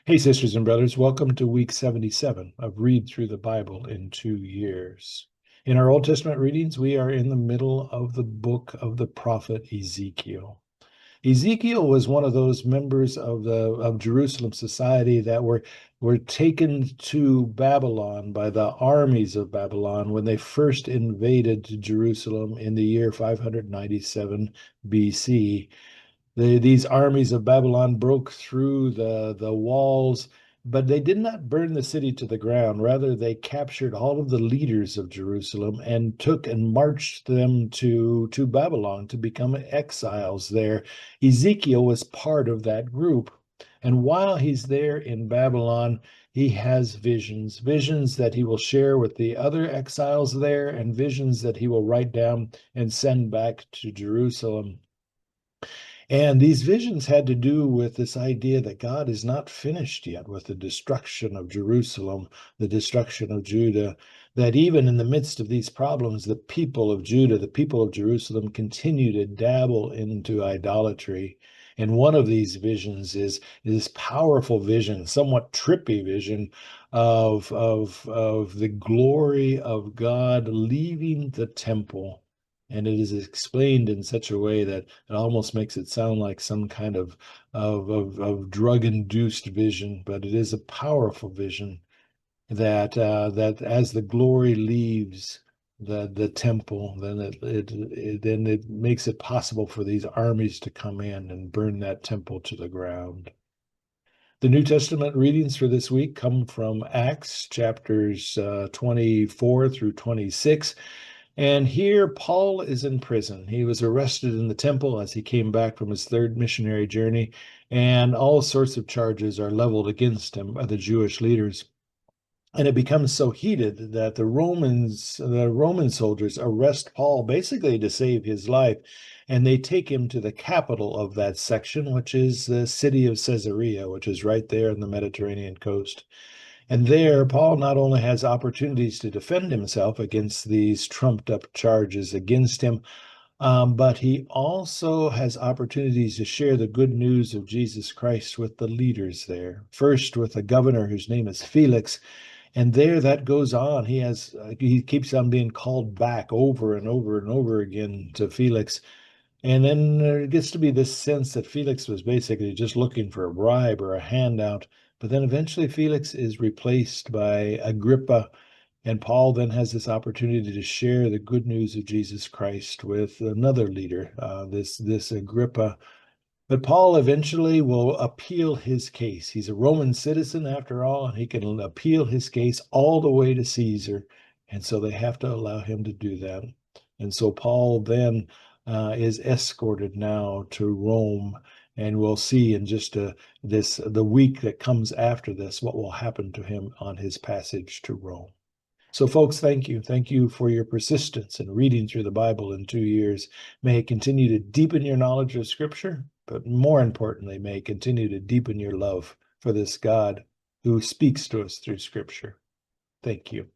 Hey, sisters and brothers, welcome to week 77 of Read Through the Bible in 2 Years. In our Old Testament readings, we are in the middle of the book of the prophet Ezekiel. Ezekiel was one of those members of Jerusalem society that were taken to Babylon by the armies of Babylon when they first invaded Jerusalem in the year 597 BC. These armies of Babylon broke through the walls, but they did not burn the city to the ground. Rather, they captured all of the leaders of Jerusalem and took and marched them to Babylon to become exiles there. Ezekiel was part of that group. And while he's there in Babylon, he has visions that he will share with the other exiles there, and visions that he will write down and send back to Jerusalem. And these visions had to do with this idea that God is not finished yet with the destruction of Jerusalem, the destruction of Judah, that even in the midst of these problems, the people of Judah, the people of Jerusalem continue to dabble into idolatry. And one of these visions is this powerful vision, somewhat trippy vision of the glory of God leaving the temple. And it is explained in such a way that it almost makes it sound like some kind of drug-induced vision, but it is a powerful vision that as the glory leaves the temple, then it makes it possible for these armies to come in and burn that temple to the ground. The New Testament readings for this week come from Acts chapters 24 through 26. And here, Paul is in prison. He was arrested in the temple as he came back from his third missionary journey, and all sorts of charges are leveled against him by the Jewish leaders. And it becomes so heated that the Roman soldiers arrest Paul basically to save his life. And they take him to the capital of that section, which is the city of Caesarea, which is right there on the Mediterranean coast. And there, Paul not only has opportunities to defend himself against these trumped up charges against him, but he also has opportunities to share the good news of Jesus Christ with the leaders there. First, with a governor whose name is Felix. And there that goes on. He keeps on being called back over and over and over again to Felix. And then there gets to be this sense that Felix was basically just looking for a bribe or a handout. But then eventually Felix is replaced by Agrippa, and Paul then has this opportunity to share the good news of Jesus Christ with another leader, this Agrippa. But Paul eventually will appeal his case. He's a Roman citizen after all, and he can appeal his case all the way to Caesar. And so they have to allow him to do that. And so Paul then is escorted now to Rome, and we'll see in just the week that comes after this what will happen to him on his passage to Rome. So, folks, thank you. Thank you for your persistence in reading through the Bible in 2 years. May it continue to deepen your knowledge of Scripture, but more importantly, may it continue to deepen your love for this God who speaks to us through Scripture. Thank you.